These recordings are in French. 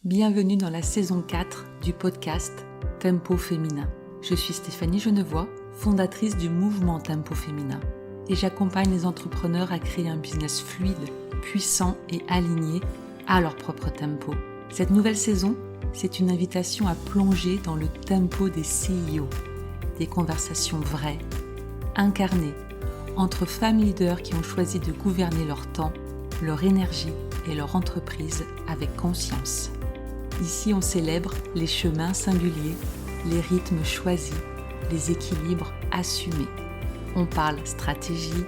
Bienvenue dans la saison 4 du podcast Tempo Féminin. Je suis Stéphanie Genevois, fondatrice du mouvement Tempo Féminin et j'accompagne les entrepreneurs à créer un business fluide, puissant et aligné à leur propre tempo. Cette nouvelle saison, c'est une invitation à plonger dans le tempo des CEO, des conversations vraies, incarnées, entre femmes leaders qui ont choisi de gouverner leur temps, leur énergie et leur entreprise avec conscience. Ici, on célèbre les chemins singuliers, les rythmes choisis, les équilibres assumés. On parle stratégie,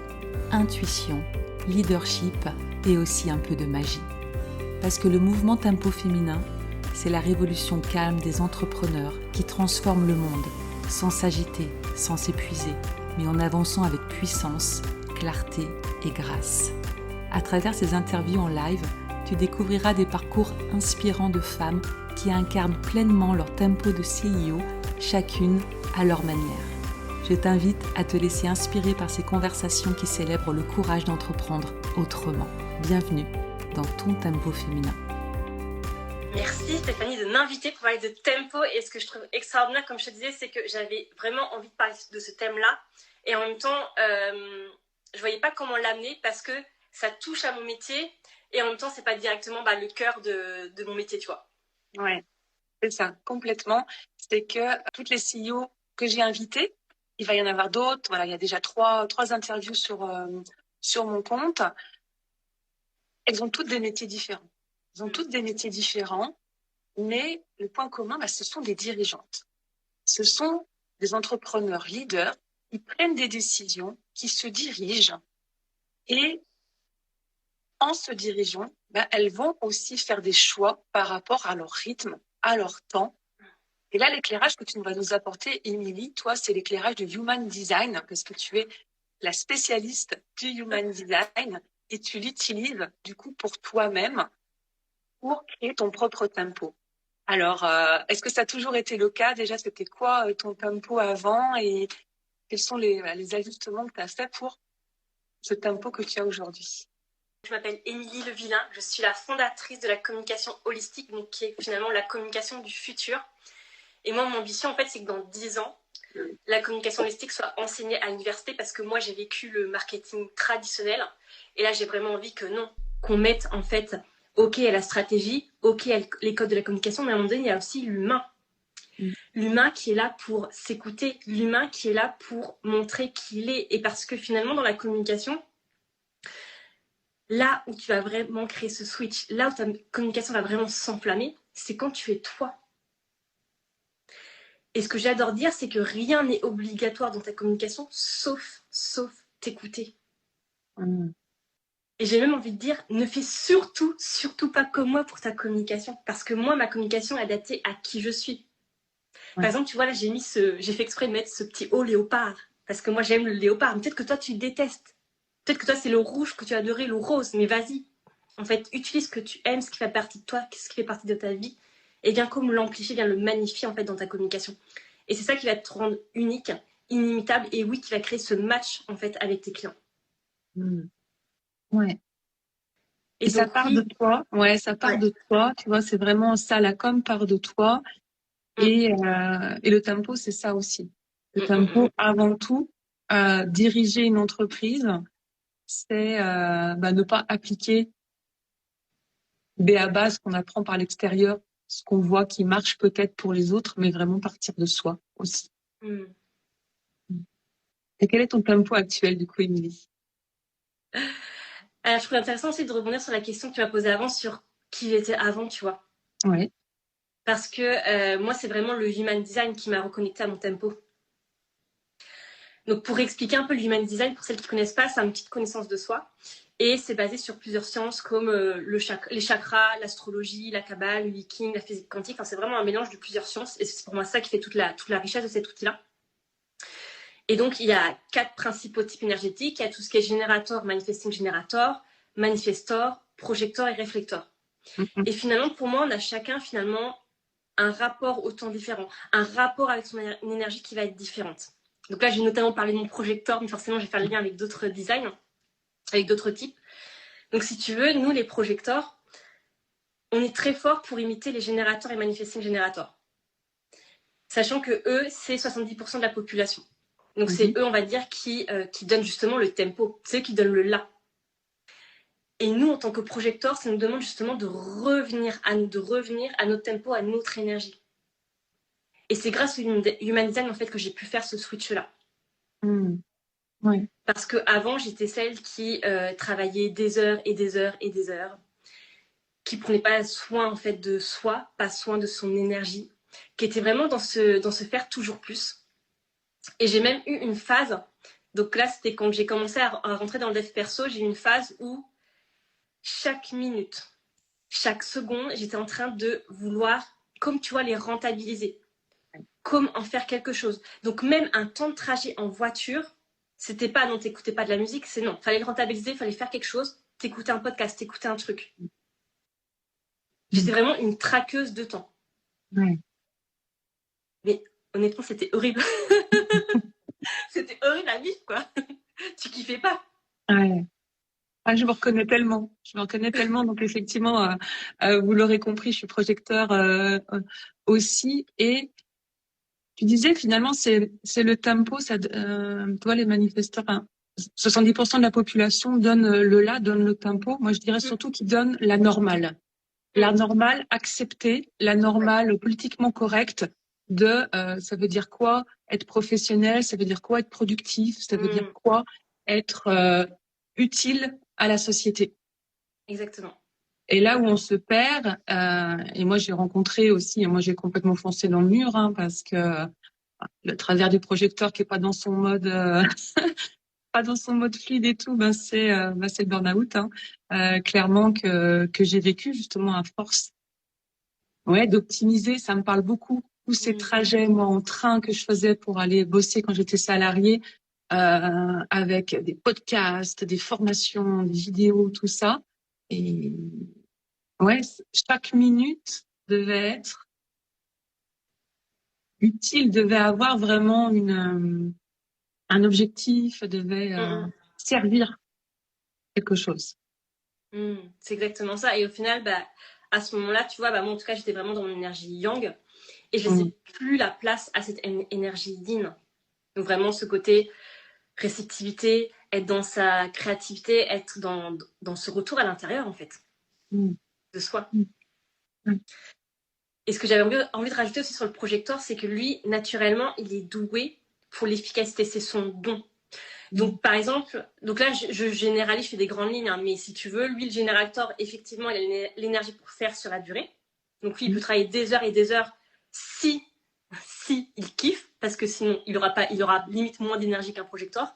intuition, leadership et aussi un peu de magie. Parce que le mouvement Tempo Féminin, c'est la révolution calme des entrepreneurs qui transforment le monde sans s'agiter, sans s'épuiser, mais en avançant avec puissance, clarté et grâce. À travers ces interviews en live, tu découvriras des parcours inspirants de femmes qui incarnent pleinement leur tempo de CEO, chacune à leur manière. Je t'invite à te laisser inspirer par ces conversations qui célèbrent le courage d'entreprendre autrement. Bienvenue dans ton tempo féminin. Merci Stéphanie de m'inviter pour parler de tempo, et ce que je trouve extraordinaire, comme je te disais, c'est que j'avais vraiment envie de parler de ce thème-là, et en même temps, je voyais pas comment l'amener parce que ça touche à mon métier. Et en même temps, c'est pas directement le cœur de mon métier, tu vois. Ouais, c'est ça, complètement. C'est que toutes les CEO que j'ai invitées, il va y en avoir d'autres. Voilà, il y a déjà trois interviews sur mon compte. Elles ont toutes des métiers différents. Elles ont toutes des métiers différents, mais le point commun, ce sont des dirigeantes. Ce sont des entrepreneurs leaders qui prennent des décisions, qui se dirigent, et en se dirigeant, elles vont aussi faire des choix par rapport à leur rythme, à leur temps. Et là, l'éclairage que tu vas nous apporter, Émilie, toi, c'est l'éclairage du Human Design, parce que tu es la spécialiste du Human Design et tu l'utilises du coup pour toi-même, pour créer ton propre tempo. Alors, est-ce que ça a toujours été le cas? Déjà, c'était quoi ton tempo avant et quels sont les ajustements que tu as fait pour ce tempo que tu as aujourd'hui? Je m'appelle Émilie Levillain, je suis la fondatrice de la communication holistique, donc qui est finalement la communication du futur. Et moi, mon ambition, en fait, c'est que dans 10 ans, la communication holistique soit enseignée à l'université, parce que moi, j'ai vécu le marketing traditionnel. Et là, j'ai vraiment envie que non, qu'on mette, en fait, OK à la stratégie, OK à les codes de la communication, mais à un moment donné, il y a aussi l'humain. L'humain qui est là pour s'écouter, l'humain qui est là pour montrer qui il est. Et parce que finalement, dans la communication, là où tu vas vraiment créer ce switch, là où ta communication va vraiment s'enflammer, c'est quand tu es toi. Et ce que j'adore dire, c'est que rien n'est obligatoire dans ta communication, sauf t'écouter. Et j'ai même envie de dire, ne fais surtout pas comme moi pour ta communication. Parce que moi, ma communication est adaptée à qui je suis. Par exemple, tu vois, là, j'ai fait exprès de mettre ce petit haut léopard. Parce que moi, j'aime le léopard. Mais peut-être que toi, tu le détestes. Peut-être que toi, c'est le rouge que tu as adoré, le rose, mais vas-y. En fait, utilise ce que tu aimes, ce qui fait partie de toi, ce qui fait partie de ta vie, et viens comme l'amplifier, viens le magnifier en fait dans ta communication. Et c'est ça qui va te rendre unique, inimitable, et oui, qui va créer ce match en fait avec tes clients. Ouais. Et ça part de toi. Ouais, ça part de toi. Tu vois, c'est vraiment ça, la com part de toi. Et le tempo, c'est ça aussi. Le tempo, avant tout, diriger une entreprise, c'est ne pas appliquer B.A.-ba ce qu'on apprend par l'extérieur, ce qu'on voit qui marche peut-être pour les autres, mais vraiment partir de soi aussi. Et quel est ton tempo actuel, du coup, Émilie? Je trouve intéressant aussi de rebondir sur la question que tu m'as posée avant sur qui j'étais avant, tu vois. Oui. Parce que moi, c'est vraiment le Human Design qui m'a reconnecté à mon tempo. Donc, pour expliquer un peu le Human Design, pour celles qui ne connaissent pas, c'est une petite connaissance de soi. Et c'est basé sur plusieurs sciences comme les chakras, l'astrologie, la kabbale, le viking, la physique quantique. Enfin, c'est vraiment un mélange de plusieurs sciences. Et c'est pour moi ça qui fait toute la richesse de cet outil-là. Et donc, il y a 4 principaux types énergétiques. Il y a tout ce qui est générateur, manifesting générateur, manifestor, projecteur et réflecteur. Et finalement, pour moi, on a chacun finalement un rapport au temps différent, un rapport avec son énergie qui va être différente. Donc là, j'ai notamment parlé de mon projecteur, mais forcément, je vais faire le lien avec d'autres designs, avec d'autres types. Donc, si tu veux, nous, les projecteurs, on est très fort pour imiter les générateurs et manifesting générateurs. Sachant que eux, c'est 70% de la population. Donc, c'est eux, on va dire, qui donnent justement le tempo. C'est eux qui donnent le là. Et nous, en tant que projecteurs, ça nous demande justement de revenir à notre tempo, à notre énergie. Et c'est grâce au Human Design, en fait, que j'ai pu faire ce switch-là. Oui. Parce qu'avant, j'étais celle qui travaillait des heures et des heures et des heures, qui prenait pas soin, en fait, de soi, pas soin de son énergie, qui était vraiment dans ce faire toujours plus. Et j'ai même eu une phase, donc là, c'était quand j'ai commencé à rentrer dans le dev perso, j'ai eu une phase où chaque minute, chaque seconde, j'étais en train de vouloir, comme tu vois, les rentabiliser, comme en faire quelque chose. Donc même un temps de trajet en voiture, c'était pas non, t'écoutais pas de la musique, c'est non, fallait le rentabiliser, fallait faire quelque chose, t'écoutais un podcast, t'écoutais un truc. J'étais vraiment une traqueuse de temps. Ouais. Mais honnêtement, c'était horrible. C'était horrible à vivre, quoi. Tu kiffais pas. Ouais. Ah, je me reconnais tellement. Donc effectivement, vous l'aurez compris, je suis projecteur aussi. Et tu disais finalement, c'est le tempo. Toi, les manifestants, 70% de la population donne le là, donne le tempo. Moi, je dirais surtout qu'ils donnent la normale. La normale acceptée, la normale politiquement correcte ça veut dire quoi être professionnel, ça veut dire quoi être productif, ça veut dire quoi être utile à la société. Exactement. Et là où on se perd, et moi j'ai rencontré aussi, et moi j'ai complètement foncé dans le mur, parce que le travers du projecteur qui est pas dans son mode pas dans son mode fluide et tout, c'est le burn-out, clairement que j'ai vécu justement à force. Ouais, d'optimiser, ça me parle beaucoup. Tous ces trajets, moi, en train que je faisais pour aller bosser quand j'étais salariée, avec des podcasts, des formations, des vidéos, tout ça. Et ouais, chaque minute devait être utile, devait avoir vraiment un objectif, devait servir quelque chose. C'est exactement ça. Et au final, à ce moment-là, tu vois, moi, en tout cas, j'étais vraiment dans mon énergie yang et je laissais plus la place à cette énergie yin. Donc vraiment, ce côté réceptivité, être dans sa créativité, être dans ce retour à l'intérieur, en fait, de soi. Et ce que j'avais envie de rajouter aussi sur le projecteur, c'est que lui, naturellement, il est doué pour l'efficacité. C'est son don. Donc, par exemple, là, je généralise, je fais des grandes lignes, mais si tu veux, lui, le générateur, effectivement, il a l'énergie pour faire sur la durée. Donc, lui, il peut travailler des heures et des heures si il kiffe, parce que sinon, il aura limite moins d'énergie qu'un projecteur.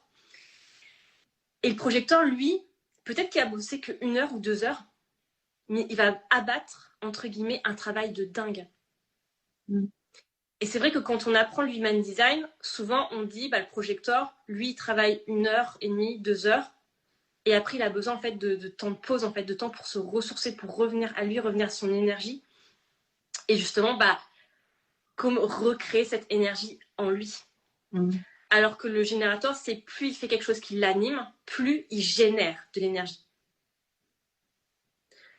Et le projecteur, lui, peut-être qu'il a bossé que 1 heure ou 2 heures, mais il va abattre, entre guillemets, un travail de dingue. Et c'est vrai que quand on apprend le Human Design, souvent on dit le projecteur, lui, il travaille 1h30, 2 heures, et après il a besoin en fait de temps de pause, en fait, de temps pour se ressourcer, pour revenir à lui, revenir à son énergie, et justement, comme recréer cette énergie en lui. Alors que le générateur, c'est plus il fait quelque chose qui l'anime, plus il génère de l'énergie.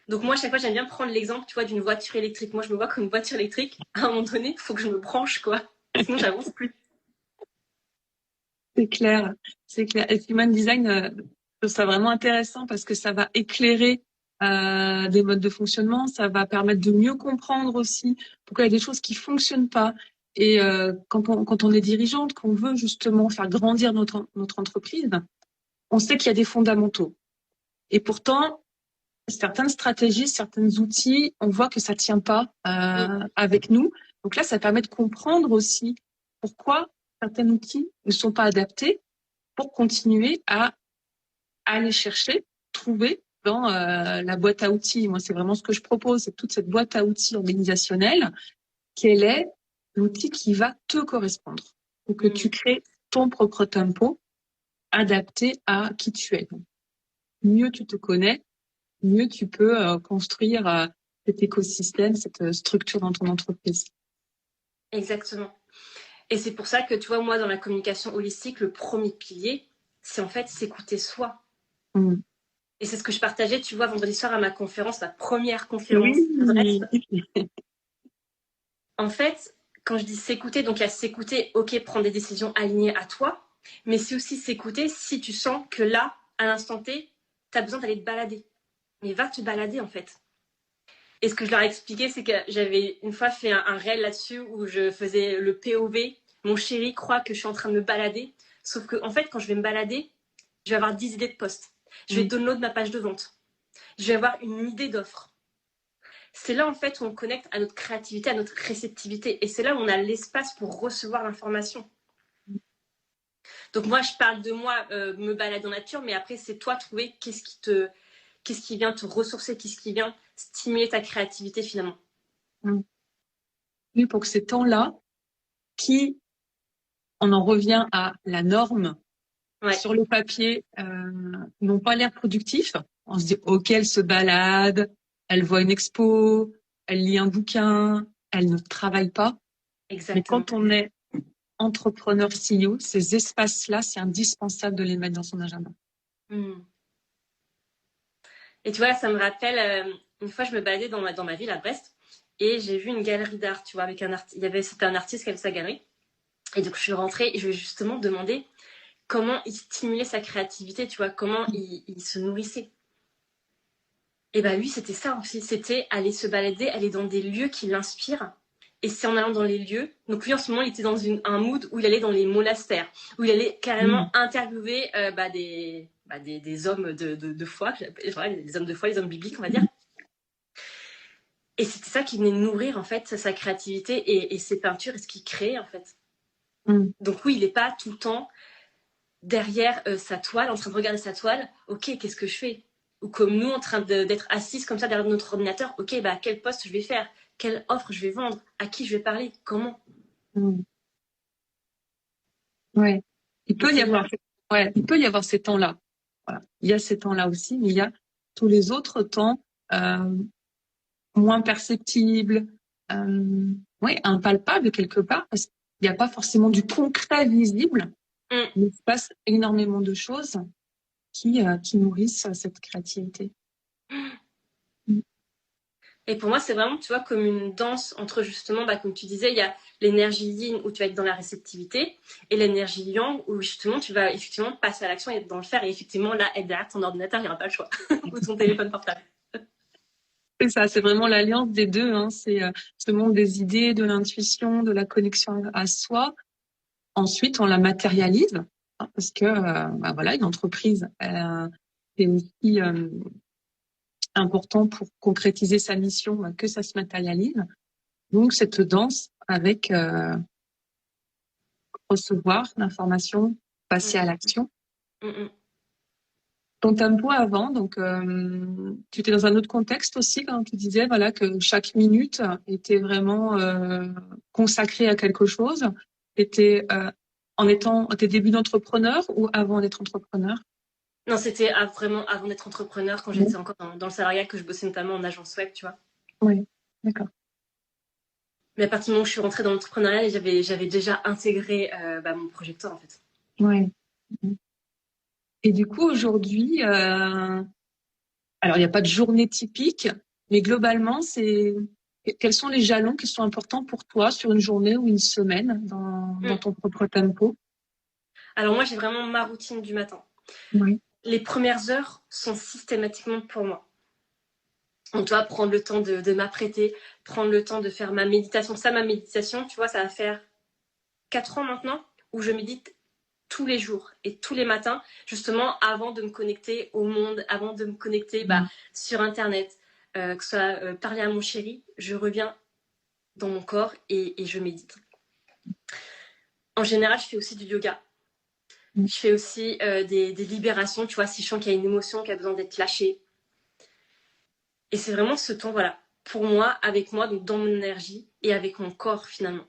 Donc moi, à chaque fois, j'aime bien prendre l'exemple, tu vois, d'une voiture électrique. Moi, je me vois comme une voiture électrique. À un moment donné, il faut que je me branche, quoi. Sinon, j'avance plus. C'est clair. Et Human Design, je trouve ça vraiment intéressant parce que ça va éclairer des modes de fonctionnement, ça va permettre de mieux comprendre aussi pourquoi il y a des choses qui fonctionnent pas. Et quand on est dirigeante, qu'on veut justement faire grandir notre entreprise, on sait qu'il y a des fondamentaux. Et pourtant, certaines stratégies, certains outils, on voit que ça tient pas avec nous. Donc là, ça permet de comprendre aussi pourquoi certains outils ne sont pas adaptés pour continuer à aller chercher, trouver dans la boîte à outils. Moi, c'est vraiment ce que je propose, c'est toute cette boîte à outils organisationnelle. Quel est l'outil qui va te correspondre pour que tu crées ton propre tempo adapté à qui tu es. Donc, mieux tu te connais, mieux tu peux construire cet écosystème, cette structure dans ton entreprise. Exactement. Et c'est pour ça que, tu vois, moi, dans la communication holistique, le premier pilier, c'est en fait s'écouter soi. Et c'est ce que je partageais, tu vois, vendredi soir à ma conférence, ma première conférence Oui. En fait, quand je dis s'écouter, donc il y a s'écouter, ok, prendre des décisions alignées à toi, mais c'est aussi s'écouter si tu sens que là, à l'instant T, tu as besoin d'aller te balader. Mais va te balader en fait. Et ce que je leur ai expliqué, c'est que j'avais une fois fait un réel là-dessus où je faisais le POV. Mon chéri croit que je suis en train de me balader. Sauf que, en fait, quand je vais me balader, je vais avoir 10 idées de posts. Je vais download ma page de vente. Je vais avoir une idée d'offre. C'est là, en fait, où on connecte à notre créativité, à notre réceptivité. Et c'est là où on a l'espace pour recevoir l'information. Donc, moi, je parle de moi, me balader en nature, mais après, c'est toi trouver qu'est-ce qui vient te ressourcer, qu'est-ce qui vient stimuler ta créativité, finalement. Oui, pour que ces temps-là, on en revient à la norme, sur le papier, n'ont pas l'air productifs. On se dit, ok, elle se balade, elle voit une expo, elle lit un bouquin, elle ne travaille pas. Exactement. Mais quand on est entrepreneur CEO, ces espaces-là, c'est indispensable de les mettre dans son agenda. Et tu vois, ça me rappelle, une fois, je me baladais dans ma ville à Brest et j'ai vu une galerie d'art, tu vois, avec c'était un artiste qui avait sa galerie. Et donc, je suis rentrée et je lui ai justement demandé comment il stimulait sa créativité, tu vois, comment il se nourrissait. Et bah lui, c'était ça aussi, c'était aller se balader, aller dans des lieux qui l'inspirent. Et c'est en allant dans les lieux. Donc lui, en ce moment, il était dans un mood où il allait dans les monastères, où il allait carrément interviewer des hommes de foi, des hommes de foi, les hommes bibliques, on va dire. Et c'était ça qui venait nourrir, en fait, sa créativité et ses peintures et ce qu'il créait, en fait. Donc oui, il n'est pas tout le temps derrière sa toile, en train de regarder sa toile. Ok, qu'est-ce que je fais? Ou comme nous, en train d'être assises comme ça derrière notre ordinateur. Ok, quel poste je vais faire? Quelle offre je vais vendre? À qui je vais parler? Comment? Ouais. Il peut y avoir ces temps-là. Voilà. Il y a ces temps-là aussi, mais il y a tous les autres temps moins perceptibles, impalpables quelque part, parce qu'il n'y a pas forcément du concret visible. Mais il se passe énormément de choses qui nourrissent cette créativité. Et pour moi, c'est vraiment, tu vois, comme une danse entre justement, comme tu disais, il y a l'énergie yin où tu vas être dans la réceptivité et l'énergie yang où justement tu vas effectivement passer à l'action et être dans le faire. Et effectivement, là, être derrière ton ordinateur, il n'y aura pas le choix. Ou ton téléphone portable. C'est ça, c'est vraiment l'alliance des deux. C'est ce monde des idées, de l'intuition, de la connexion à soi. Ensuite, on la matérialise parce que une entreprise, c'est aussi important pour concrétiser sa mission que ça se matérialise. Donc, cette danse avec recevoir l'information, passer à l'action. Ton tempo avant, donc tu étais dans un autre contexte aussi quand tu disais que chaque minute était vraiment consacrée à quelque chose. Était en étant tes débuts d'entrepreneur ou avant d'être entrepreneur? Non, c'était vraiment avant d'être entrepreneur, quand j'étais encore dans le salariat, que je bossais notamment en agence web, tu vois. Oui, d'accord. Mais à partir du moment où je suis rentrée dans l'entrepreneuriat, j'avais déjà intégré mon projecteur, en fait. Oui. Et du coup, aujourd'hui, alors il n'y a pas de journée typique, mais globalement, quels sont les jalons qui sont importants pour toi sur une journée ou une semaine dans ton propre tempo? Alors moi, j'ai vraiment ma routine du matin. Oui. Les premières heures sont systématiquement pour moi. On doit prendre le temps de m'apprêter, prendre le temps de faire ma méditation. Ça, ma méditation, tu vois, ça va faire 4 ans maintenant où je médite tous les jours et tous les matins, justement avant de me connecter au monde, avant de me connecter sur Internet, que ce soit parler à mon chéri, je reviens dans mon corps et je médite. En général, je fais aussi du yoga. Je fais aussi des libérations, tu vois, si je sens qu'il y a une émotion qui a besoin d'être lâchée. Et c'est vraiment ce temps, pour moi, avec moi, donc dans mon énergie et avec mon corps finalement.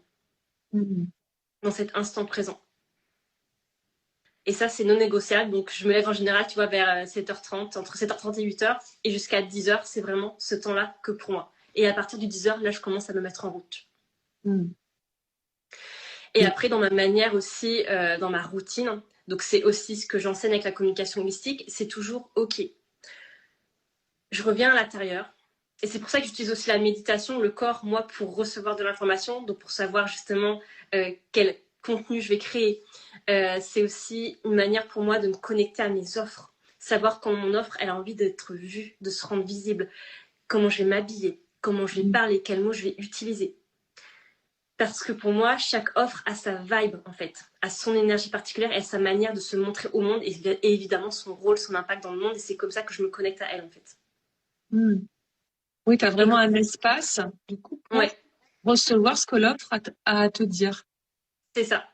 Dans cet instant présent. Et ça, c'est non négociable. Donc, je me lève en général, tu vois, vers 7h30, entre 7h30 et 8h. Et jusqu'à 10h, c'est vraiment ce temps-là que pour moi. Et à partir du 10h, là, je commence à me mettre en route. Et après, dans ma manière aussi, dans ma routine, donc c'est aussi ce que j'enseigne avec la communication holistique, c'est toujours OK. je reviens à l'intérieur. Et c'est pour ça que j'utilise aussi la méditation, le corps, moi, pour recevoir de l'information, donc pour savoir justement quel contenu je vais créer. C'est aussi une manière pour moi de me connecter à mes offres. Savoir quand mon offre, elle a envie d'être vue, de se rendre visible. Comment je vais m'habiller, comment je vais parler, quels mots je vais utiliser. Parce que pour moi, chaque offre a sa vibe, en fait, a son énergie particulière et sa manière de se montrer au monde et évidemment son rôle, son impact dans le monde. Et c'est comme ça que je me connecte à elle, en fait. Oui, tu as vraiment un espace, du coup, pour recevoir ce que l'offre a à te dire. C'est ça.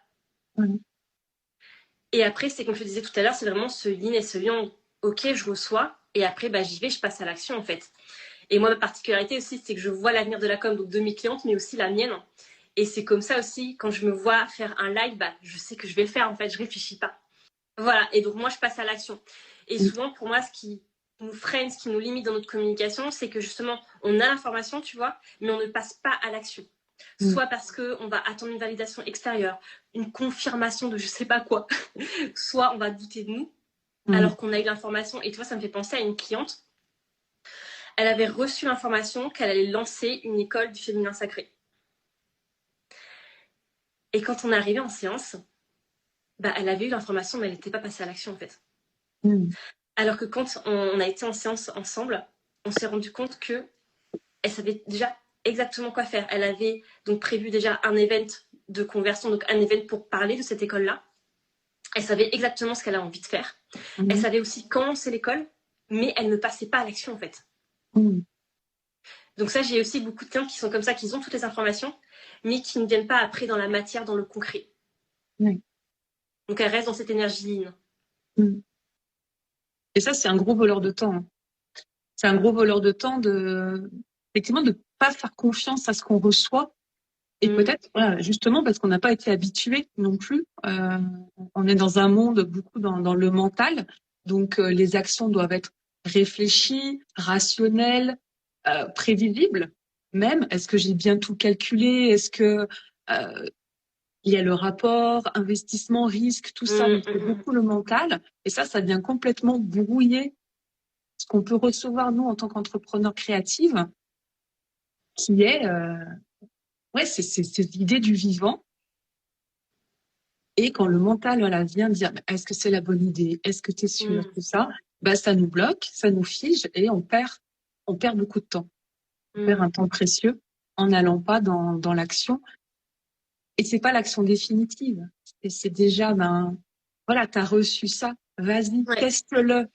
Et après, c'est comme je te disais tout à l'heure, c'est vraiment ce yin et ce yang. Ok, je reçois et après, j'y vais, je passe à l'action, en fait. Et moi, ma particularité aussi, c'est que je vois l'avenir de la com, donc de mes clientes, mais aussi la mienne. Et c'est comme ça aussi, quand je me vois faire un live, je sais que je vais le faire, en fait, je réfléchis pas. Voilà, et donc moi, je passe à l'action. Et souvent, pour moi, ce qui nous freine, ce qui nous limite dans notre communication, c'est que justement, on a l'information, tu vois, mais on ne passe pas à l'action. Soit parce qu'on va attendre une validation extérieure, une confirmation de je sais pas quoi, soit on va douter de nous, alors qu'on a eu l'information. Et tu vois, ça me fait penser à une cliente. Elle avait reçu l'information qu'elle allait lancer une école du féminin sacré. Et quand on est arrivé en séance, elle avait eu l'information, mais elle n'était pas passée à l'action, en fait. Alors que quand on a été en séance ensemble, on s'est rendu compte qu'elle savait déjà exactement quoi faire. Elle avait donc prévu déjà un event de conversion, donc un event pour parler de cette école-là. Elle savait exactement ce qu'elle a envie de faire. Elle savait aussi quand c'est l'école, mais elle ne passait pas à l'action, en fait. Donc ça, j'ai aussi beaucoup de clients qui sont comme ça, qui ont toutes les informations, mais qui ne viennent pas après dans la matière, dans le concret. Donc elle reste dans cette énergie ligne. Et ça, c'est un gros voleur de temps. C'est un gros voleur de temps effectivement, de pas faire confiance à ce qu'on reçoit. Et peut-être, justement, parce qu'on n'a pas été habitué non plus. On est dans un monde beaucoup dans le mental. Donc, les actions doivent être réfléchies, rationnelles, prévisibles. Même, est-ce que j'ai bien tout calculé? Est-ce que il y a le rapport, investissement, risque, tout ça. Donc, c'est beaucoup le mental. Et ça vient complètement brouiller ce qu'on peut recevoir, nous, en tant qu'entrepreneurs créatifs, qui est... c'est cette idée du vivant. Et quand le mental vient dire est-ce que c'est la bonne idée, est-ce que tu es sûr, tout ça, ça nous bloque, ça nous fige et on perd beaucoup de temps. On perd un temps précieux en n'allant pas dans l'action. Et c'est pas l'action définitive. Et c'est déjà, tu as reçu ça, vas-y, teste-le.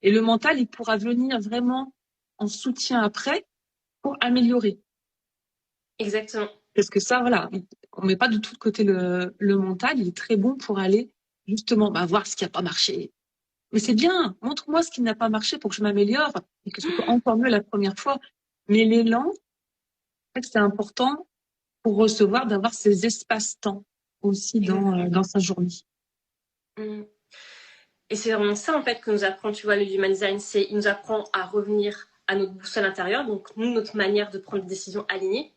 Et le mental, il pourra venir vraiment en soutien après pour améliorer. Exactement. Parce que ça, on met pas du tout de côté le mental. Il est très bon pour aller justement voir ce qui n'a pas marché. Mais c'est bien, montre-moi ce qui n'a pas marché pour que je m'améliore et que ce soit encore mieux la première fois. Mais l'élan, en fait, c'est important pour recevoir, d'avoir ces espaces-temps aussi dans sa journée. Et c'est vraiment ça, en fait, que nous apprend, tu vois, le Human Design. Il nous apprend à revenir à notre boussole intérieure, donc nous, notre manière de prendre des décisions alignées,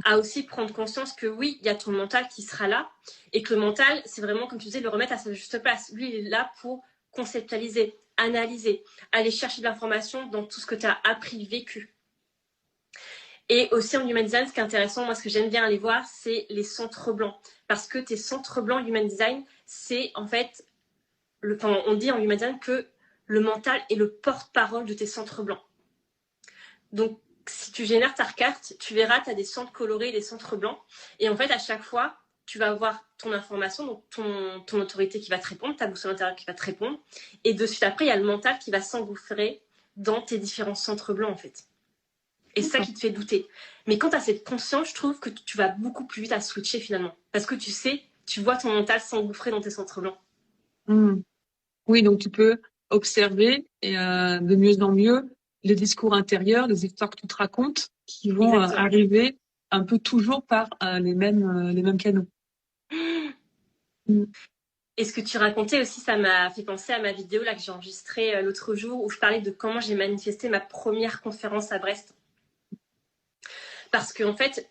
à aussi prendre conscience que oui, il y a ton mental qui sera là, et que le mental, c'est vraiment, comme tu disais, le remettre à sa juste place. Lui, il est là pour conceptualiser, analyser, aller chercher de l'information dans tout ce que tu as appris, vécu. Et aussi en Human Design, ce qui est intéressant, moi, ce que j'aime bien aller voir, c'est les centres blancs. Parce que tes centres blancs Human Design, c'est en fait, on dit en Human Design que le mental est le porte-parole de tes centres blancs. Donc, si tu génères ta carte, tu verras, tu as des centres colorés et des centres blancs. Et en fait, à chaque fois, tu vas avoir ton information, donc ton autorité qui va te répondre, ta boussole intérieure qui va te répondre. Et de suite après, il y a le mental qui va s'engouffrer dans tes différents centres blancs, en fait. Et c'est ça qui te fait douter. Mais quand tu as cette conscience, je trouve que tu vas beaucoup plus vite à switcher finalement. Parce que tu vois ton mental s'engouffrer dans tes centres blancs. Oui, donc tu peux observer et de mieux en mieux les discours intérieurs, les histoires que tu te racontes qui vont arriver un peu toujours par les mêmes canaux. Et ce que tu racontais aussi, ça m'a fait penser à ma vidéo là que j'ai enregistrée l'autre jour où je parlais de comment j'ai manifesté ma première conférence à Brest. Parce qu'en fait,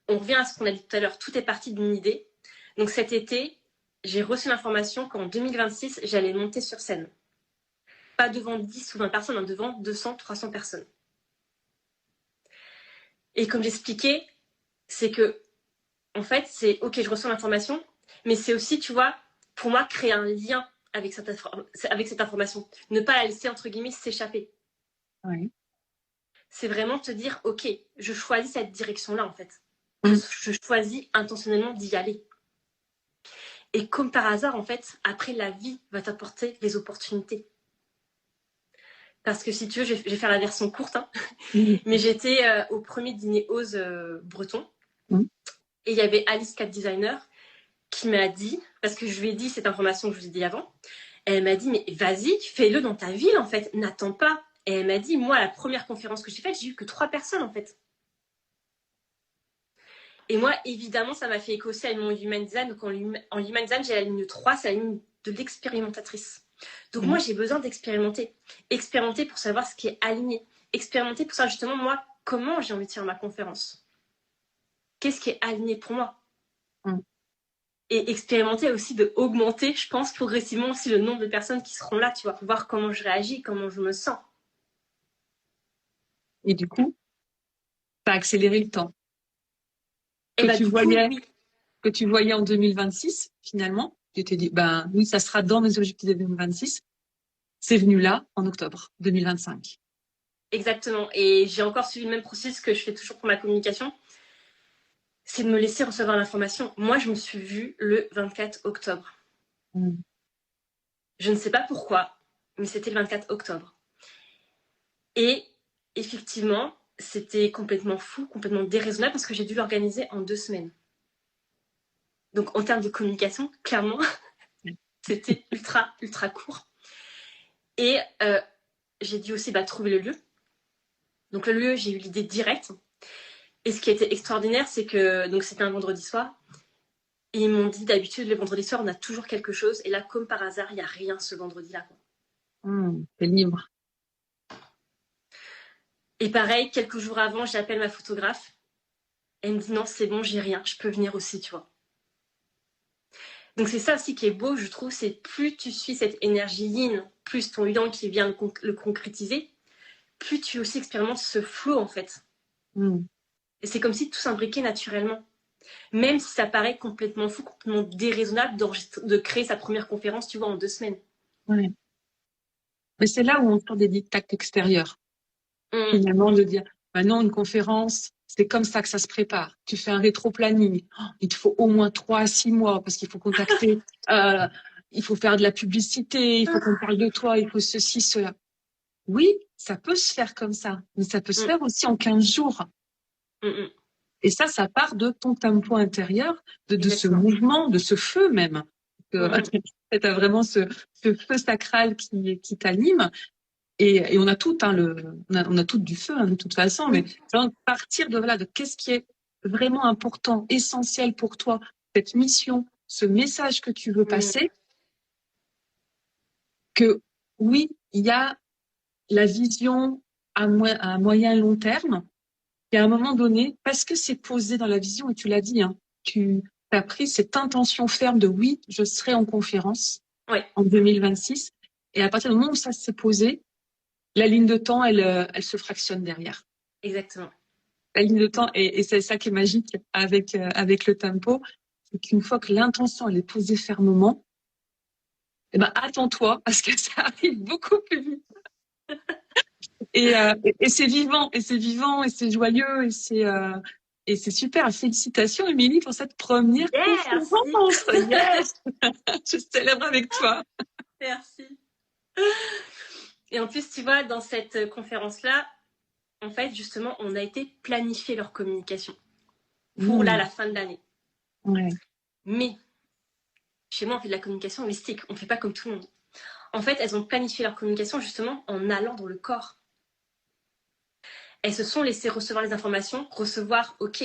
on revient à ce qu'on a dit tout à l'heure, tout est parti d'une idée. Donc cet été, j'ai reçu l'information qu'en 2026, j'allais monter sur scène. pas devant 10 ou 20 personnes, hein, devant 200, 300 personnes. Et comme j'expliquais, c'est que, en fait, c'est ok, je reçois l'information, mais c'est aussi, tu vois, pour moi, créer un lien avec cette information. Ne pas la laisser, entre guillemets, s'échapper. Ouais. C'est vraiment te dire, ok, je choisis cette direction-là, en fait. Je choisis intentionnellement d'y aller. Et comme par hasard, en fait, après, la vie va t'apporter les opportunités. Parce que si tu veux, je vais faire la version courte, hein. Mais j'étais au premier dîner Ose breton. Et il y avait Alice, Cat Designer, qui m'a dit, parce que je lui ai dit cette information que je vous ai dit avant, elle m'a dit, mais vas-y, fais-le dans ta ville, en fait, n'attends pas. Et elle m'a dit, moi, la première conférence que j'ai faite, j'ai eu que 3 personnes, en fait. Et moi, évidemment, ça m'a fait écho aussi à mon Human Design. Donc, en Human Design, j'ai la ligne 3, c'est la ligne de l'expérimentatrice. Donc, moi, j'ai besoin d'expérimenter. Expérimenter pour savoir ce qui est aligné. Expérimenter pour savoir, justement, moi, comment j'ai envie de faire ma conférence. Qu'est-ce qui est aligné pour moi. Et expérimenter aussi d'augmenter, je pense, progressivement aussi le nombre de personnes qui seront là, tu vois, pour voir comment je réagis, comment je me sens. Et du coup, tu as accéléré le temps. Et Que tu voyais en 2026, finalement. Tu t'es dit, ben oui, ça sera dans mes objectifs de 2026. C'est venu là, en octobre 2025. Exactement. Et j'ai encore suivi le même processus que je fais toujours pour ma communication. C'est de me laisser recevoir l'information. Moi, je me suis vue le 24 octobre. Je ne sais pas pourquoi, mais c'était le 24 octobre. Et effectivement, c'était complètement fou, complètement déraisonnable parce que j'ai dû l'organiser en 2 semaines. Donc, en termes de communication, clairement, c'était ultra, ultra court. Et j'ai dû aussi trouver le lieu. Donc, le lieu, j'ai eu l'idée directe. Et ce qui était extraordinaire, c'est que donc c'était un vendredi soir. Et ils m'ont dit, d'habitude, le vendredi soir, on a toujours quelque chose. Et là, comme par hasard, il n'y a rien ce vendredi-là. C'est libre. Et pareil, quelques jours avant, j'appelle ma photographe. Elle me dit, non, c'est bon, j'ai rien. Je peux venir aussi, tu vois. Donc, c'est ça aussi qui est beau, je trouve. C'est plus tu suis cette énergie yin, plus ton yang qui vient le concrétiser, plus tu aussi expérimentes ce flow, en fait. Et c'est comme si tout s'imbriquait naturellement. Même si ça paraît complètement fou, complètement déraisonnable de créer sa première conférence, tu vois, en 2 semaines. Ouais. Mais c'est là où on sort des dictats extérieurs. Finalement, de dire, non, une conférence, c'est comme ça que ça se prépare. Tu fais un rétro-planning. Il te faut au moins 3 à 6 mois parce qu'il faut contacter, il faut faire de la publicité, il faut qu'on parle de toi, il faut ceci, cela. Oui, ça peut se faire comme ça, mais ça peut se faire aussi en 15 jours. Et ça part de ton tempo intérieur, de ce mouvement, de ce feu même. Tu as vraiment ce feu sacral qui t'anime. Et on a tout, on a tout du feu, de toute façon. Mais partir de qu'est-ce qui est vraiment important, essentiel pour toi, cette mission, ce message que tu veux passer. Que oui, il y a la vision à moyen et long terme. Et à un moment donné, parce que c'est posé dans la vision, et tu l'as dit, tu as pris cette intention ferme de oui, je serai en conférence en 2026. Et à partir du moment où ça s'est posé, la ligne de temps, elle se fractionne derrière. Exactement. La ligne de temps, et c'est ça qui est magique avec le tempo, c'est qu'une fois que l'intention elle est posée fermement, attends-toi parce que ça arrive beaucoup plus vite. Et c'est vivant, et c'est joyeux, et c'est super. Félicitations, Émilie, pour cette première conférence. Yes. Je célèbre avec toi. Merci. Et en plus, tu vois, dans cette conférence-là, en fait, justement, on a été planifier leur communication pour la fin de l'année. Mais chez moi, on fait de la communication holistique. On ne fait pas comme tout le monde. En fait, elles ont planifié leur communication justement en allant dans le corps. Elles se sont laissées recevoir les informations, recevoir, ok,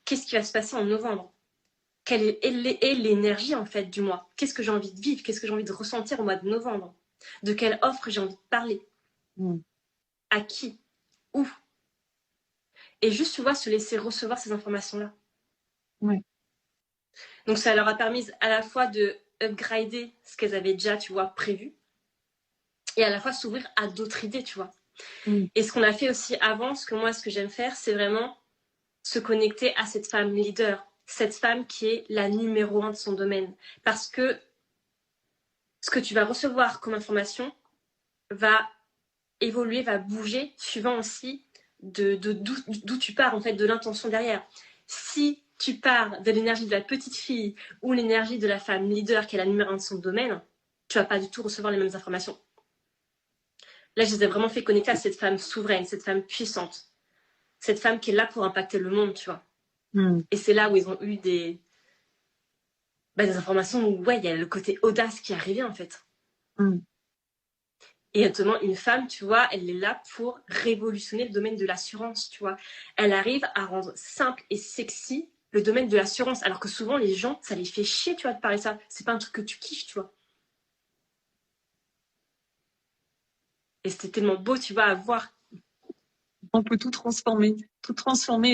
qu'est-ce qui va se passer en novembre? Quelle est l'énergie en fait du mois? Qu'est-ce que j'ai envie de vivre? Qu'est-ce que j'ai envie de ressentir au mois de novembre? De quelle offre j'ai envie de parler? À qui? Où? Et juste, tu vois, se laisser recevoir ces informations-là. Donc, ça leur a permis à la fois de upgrader ce qu'elles avaient déjà, tu vois, prévu, et à la fois s'ouvrir à d'autres idées, tu vois. Et ce qu'on a fait aussi avant, ce que j'aime faire, c'est vraiment se connecter à cette femme leader, cette femme qui est la numéro 1 de son domaine. Parce que ce que tu vas recevoir comme information va évoluer, va bouger, suivant aussi d'où tu pars, en fait, de l'intention derrière. Si tu pars de l'énergie de la petite fille ou l'énergie de la femme leader qui est la numéro 1 de son domaine, tu vas pas du tout recevoir les mêmes informations. Là, je les ai vraiment fait connecter à cette femme souveraine, cette femme puissante, cette femme qui est là pour impacter le monde, tu vois. Et c'est là où ils ont eu des informations où, ouais, il y a le côté audace qui est arrivé, en fait. Et notamment, une femme, tu vois, elle est là pour révolutionner le domaine de l'assurance, tu vois. Elle arrive à rendre simple et sexy le domaine de l'assurance, alors que souvent, les gens, ça les fait chier, tu vois, de parler ça. C'est pas un truc que tu kiffes, tu vois. Et c'était tellement beau, tu vois, à voir. On peut tout transformer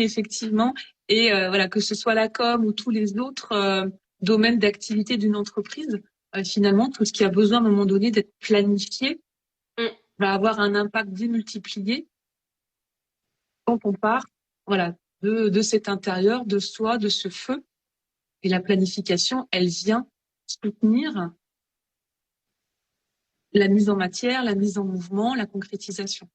effectivement. Et voilà, que ce soit la com ou tous les autres domaines d'activité d'une entreprise, finalement, tout ce qui a besoin à un moment donné d'être planifié va avoir un impact démultiplié quand on part, voilà, de cet intérieur, de soi, de ce feu. Et la planification, elle vient soutenir la mise en matière, la mise en mouvement, la concrétisation.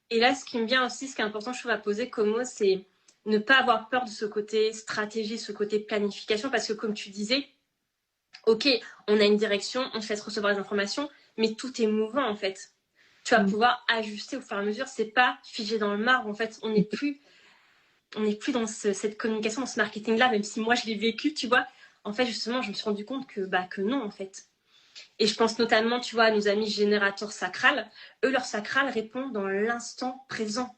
Et là, ce qui me vient aussi, ce qui est important, je trouve, à poser comme mot, c'est ne pas avoir peur de ce côté stratégie, ce côté planification, parce que comme tu disais, ok, on a une direction, on se laisse recevoir les informations, mais tout est mouvant, en fait. Tu vas pouvoir ajuster au fur et à mesure, c'est pas figé dans le marbre, en fait. On n'est plus dans cette communication, dans ce marketing-là, même si moi, je l'ai vécu, tu vois. En fait, justement, je me suis rendu compte que non, en fait. Et je pense notamment, tu vois, à nos amis générateurs sacral. Eux, leur sacral répond dans l'instant présent.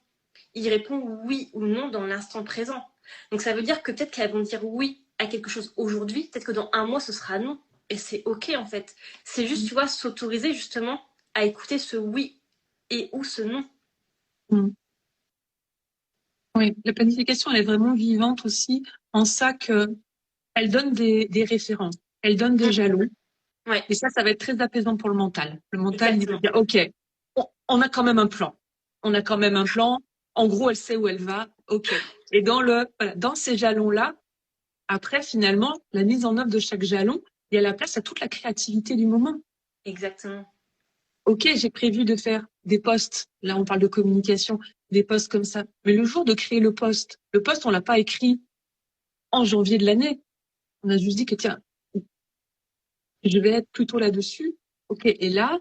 Ils répondent oui ou non dans l'instant présent. Donc ça veut dire que peut-être qu'elles vont dire oui à quelque chose aujourd'hui, peut-être que dans un mois, ce sera non. Et c'est OK, en fait. C'est juste, tu vois, s'autoriser justement à écouter ce oui et ou ce non. Oui, la planification, elle est vraiment vivante aussi en ça qu'elle donne des références, elle donne des jalons. Ouais. Et ça va être très apaisant pour le mental. Le mental, il va dire, OK, on a quand même un plan. On a quand même un plan. En gros, elle sait où elle va. OK. Et dans ces jalons-là, après, finalement, la mise en œuvre de chaque jalon, il y a la place à toute la créativité du moment. Exactement. OK, j'ai prévu de faire des posts. Là, on parle de communication, des posts comme ça. Mais le jour de créer le post, on l'a pas écrit en janvier de l'année. On a juste dit que tiens, je vais être plutôt là-dessus. OK. Et là,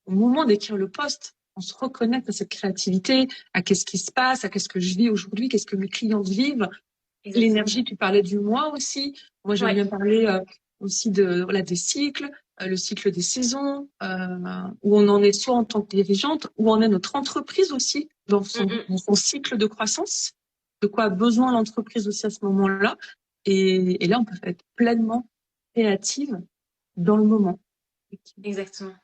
au moment d'écrire le post, on se reconnecte à cette créativité, à qu'est-ce qui se passe, à qu'est-ce que je vis aujourd'hui, qu'est-ce que mes clients vivent. Exactement. L'énergie, tu parlais du mois aussi. Moi, j'aime bien parler aussi des cycles, le cycle des saisons, où on en est soit en tant que dirigeante, où on est notre entreprise aussi dans son cycle de croissance, de quoi a besoin l'entreprise aussi à ce moment-là. Et là, on peut être pleinement créative dans le moment. Exactement.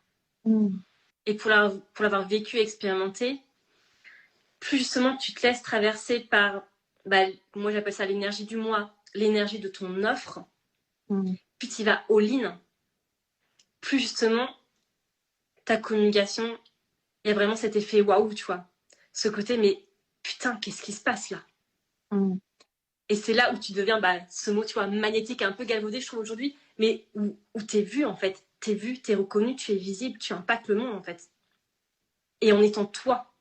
Et pour l'avoir vécu, expérimenté, plus justement tu te laisses traverser par, moi j'appelle ça l'énergie du mois, l'énergie de ton offre, plus tu vas all-in, plus justement ta communication, il y a vraiment cet effet waouh, tu vois. Ce côté, mais putain, qu'est-ce qui se passe là? Et c'est là où tu deviens, ce mot, tu vois, magnétique, un peu galvaudé, je trouve aujourd'hui, mais où t'es vu en fait. T'es vu, t'es reconnu, tu es visible, tu impactes le monde en fait. Et en étant toi.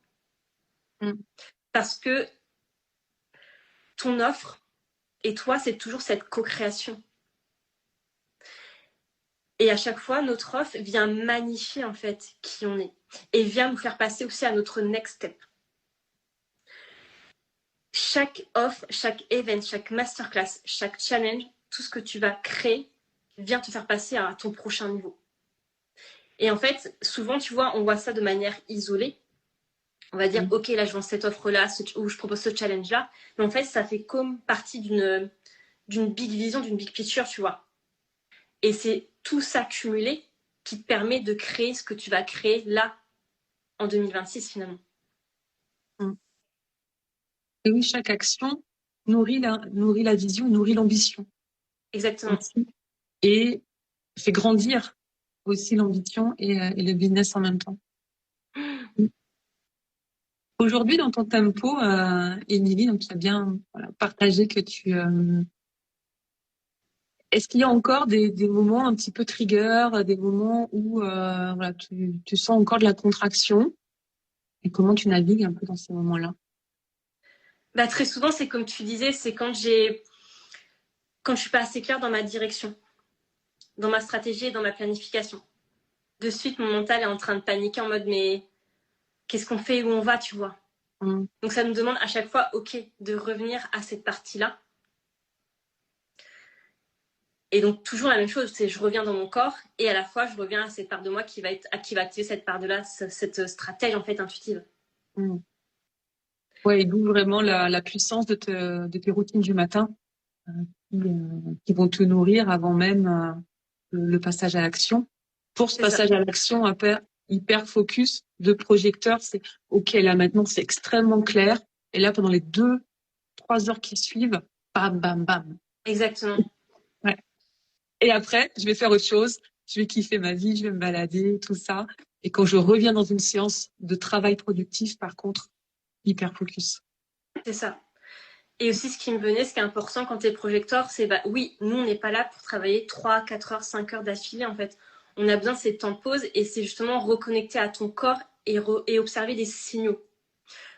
Parce que ton offre et toi, c'est toujours cette co-création. Et à chaque fois, notre offre vient magnifier en fait qui on est. Et vient nous faire passer aussi à notre next step. Chaque offre, chaque event, chaque masterclass, chaque challenge, tout ce que tu vas créer vient te faire passer à ton prochain niveau. Et en fait, souvent, tu vois, on voit ça de manière isolée. On va dire, OK, là, je vends cette offre-là, ou je propose ce challenge-là. Mais en fait, ça fait comme partie d'une big vision, d'une big picture, tu vois. Et c'est tout ça cumulé qui te permet de créer ce que tu vas créer là, en 2026, finalement. Et oui, chaque action nourrit la vision, nourrit l'ambition. Exactement. Et fait grandir aussi l'ambition et le business en même temps. Aujourd'hui, dans ton tempo, Émilie, donc tu as bien partagé que est-ce qu'il y a encore des moments un petit peu trigger, des moments où tu sens encore de la contraction et comment tu navigues un peu dans ces moments-là? Bah, très souvent, c'est comme tu disais, c'est quand je suis pas assez claire dans ma direction, dans ma stratégie et dans ma planification. De suite, mon mental est en train de paniquer en mode mais qu'est-ce qu'on fait, où on va, tu vois. Donc ça nous demande à chaque fois, ok, de revenir à cette partie-là. Et donc toujours la même chose, c'est je reviens dans mon corps et à la fois je reviens à cette part de moi qui va activer cette part de là, cette stratège en fait intuitive. Ouais, et d'où vraiment la puissance de tes routines du matin qui vont te nourrir avant même le passage à l'action. Pour ce passage à l'action hyper focus de projecteur, c'est ok, là maintenant c'est extrêmement clair et là pendant les 2-3 heures qui suivent, bam bam bam. Exactement. Ouais. Et après, je vais faire autre chose, je vais kiffer ma vie, je vais me balader, tout ça. Et quand je reviens dans une séance de travail productif, par contre, hyper focus. C'est ça. Et aussi, ce qui me venait, ce qui est important quand tu es projecteur, c'est oui, nous, on n'est pas là pour travailler 3, 4 heures, 5 heures d'affilée, en fait. On a besoin de ces temps de pause et c'est justement reconnecter à ton corps et observer des signaux.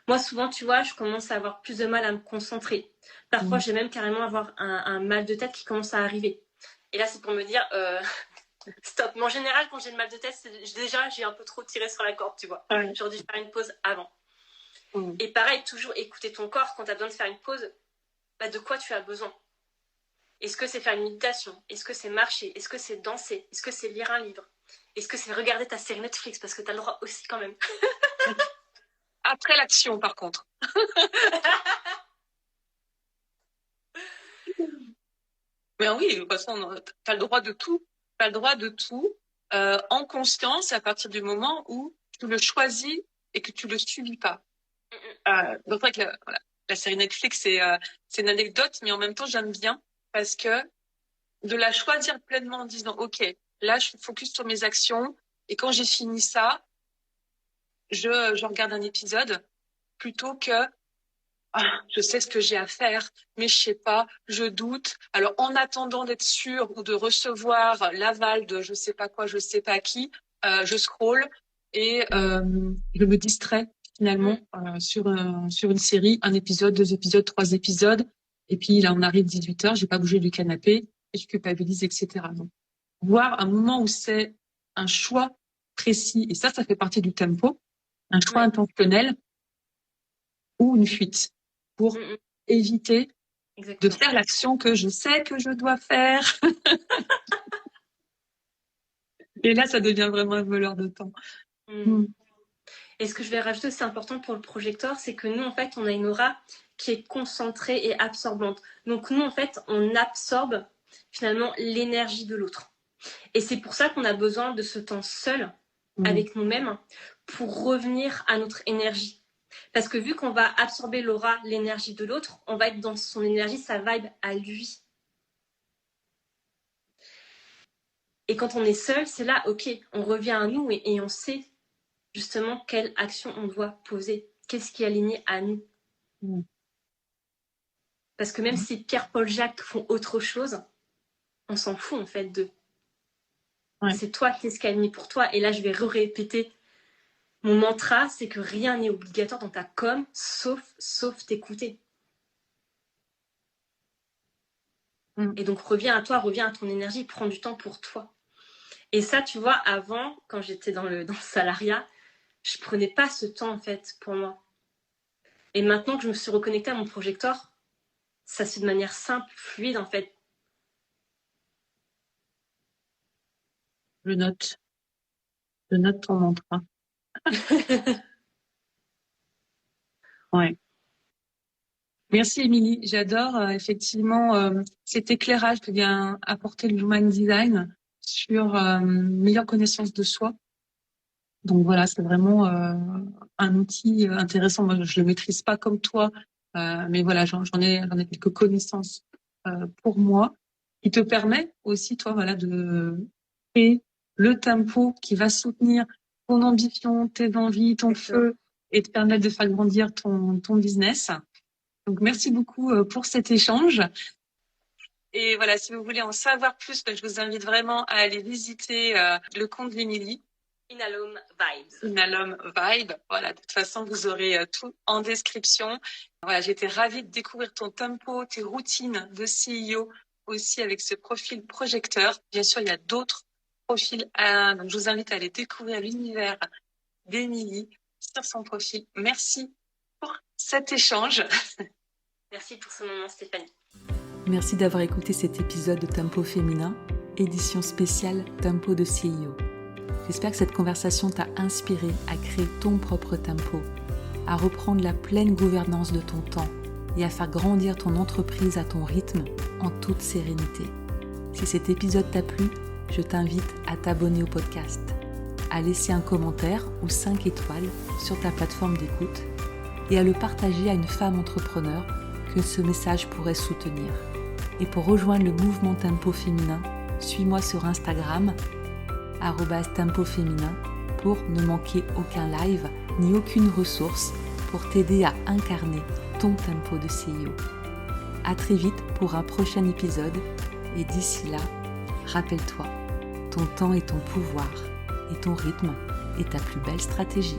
Moi, souvent, tu vois, je commence à avoir plus de mal à me concentrer. Parfois, j'ai même carrément avoir un mal de tête qui commence à arriver. Et là, c'est pour me dire, stop. Mais en général, quand j'ai le mal de tête, déjà, j'ai un peu trop tiré sur la corde, tu vois. Ouais. J'aurais dû faire une pause avant. Et pareil, toujours écouter ton corps quand tu as besoin de faire une pause. De quoi tu as besoin? Est-ce que c'est faire une méditation? Est-ce que c'est marcher? Est-ce que c'est danser? Est-ce que c'est lire un livre? Est-ce que c'est regarder ta série Netflix? Parce que tu as le droit aussi quand même. Après l'action, par contre. Mais oui, de toute façon, tu as le droit de tout. Tu as le droit de tout en conscience à partir du moment où tu le choisis et que tu le subis pas. Donc, c'est vrai que la série Netflix, c'est une anecdote, mais en même temps, j'aime bien parce que de la choisir pleinement en disant, OK, là, je suis focus sur mes actions et quand j'ai fini ça, je regarde un épisode plutôt que je sais ce que j'ai à faire, mais je sais pas, je doute. Alors, en attendant d'être sûr ou de recevoir l'aval de je sais pas quoi, je sais pas qui, je scrolle et je me distrais finalement sur une série, un épisode, 2 épisodes, 3 épisodes. Et puis là, on arrive 18h, j'ai pas bougé du canapé et je culpabilise, etc. Donc, voir un moment où c'est un choix précis, et ça fait partie du tempo, un choix intentionnel ou une fuite pour éviter de faire l'action que je sais que je dois faire. Et là, ça devient vraiment un voleur de temps. Et ce que je vais rajouter, c'est important pour le projecteur, c'est que nous, en fait, on a une aura qui est concentrée et absorbante. Donc nous, en fait, on absorbe finalement l'énergie de l'autre. Et c'est pour ça qu'on a besoin de ce temps seul avec nous-mêmes pour revenir à notre énergie. Parce que vu qu'on va absorber l'aura, l'énergie de l'autre, on va être dans son énergie, sa vibe à lui. Et quand on est seul, c'est là, ok, on revient à nous et on sait justement quelle action on doit poser. Qu'est-ce qui est aligné à nous. Parce que même si Pierre, Paul, Jacques font autre chose, on s'en fout en fait d'eux. Ouais. C'est toi qui es ce qui est aligné pour toi. Et là, je vais répéter mon mantra, c'est que rien n'est obligatoire dans ta com, sauf t'écouter. Et donc, reviens à toi, reviens à ton énergie, prends du temps pour toi. Et ça, tu vois, avant, quand j'étais dans le salariat, je prenais pas ce temps, en fait, pour moi. Et maintenant que je me suis reconnectée à mon projecteur, ça se fait de manière simple, fluide, en fait. Je note ton mantra. Ouais. Merci Émilie, j'adore effectivement cet éclairage que vient apporter le Human Design sur meilleure connaissance de soi. Donc voilà, c'est vraiment un outil intéressant. Moi, je le maîtrise pas comme toi, mais voilà, j'en ai quelques connaissances pour moi, qui te permet aussi toi, voilà, de créer le tempo qui va soutenir ton ambition, tes envies, ton feu et te permettre de faire grandir ton business. Donc, merci beaucoup pour cet échange. Et voilà, si vous voulez en savoir plus, je vous invite vraiment à aller visiter le compte d'Émilie. Inalome Vibes. Inalome Vibe. Voilà, de toute façon, vous aurez tout en description. Voilà, j'étais ravie de découvrir ton tempo, tes routines de CEO aussi avec ce profil projecteur. Bien sûr, il y a d'autres profils. Donc, je vous invite à aller découvrir l'univers d'Émilie sur son profil. Merci pour cet échange. Merci pour ce moment, Stéphanie. Merci d'avoir écouté cet épisode de Tempo Féminin, édition spéciale Tempo de CEO. J'espère que cette conversation t'a inspiré à créer ton propre tempo, à reprendre la pleine gouvernance de ton temps et à faire grandir ton entreprise à ton rythme en toute sérénité. Si cet épisode t'a plu, je t'invite à t'abonner au podcast, à laisser un commentaire ou 5 étoiles sur ta plateforme d'écoute et à le partager à une femme entrepreneur que ce message pourrait soutenir. Et pour rejoindre le mouvement Tempo Féminin, suis-moi sur Instagram @tempoféminin pour ne manquer aucun live ni aucune ressource pour t'aider à incarner ton tempo de CEO. À très vite pour un prochain épisode et d'ici là, rappelle-toi, ton temps est ton pouvoir et ton rythme est ta plus belle stratégie.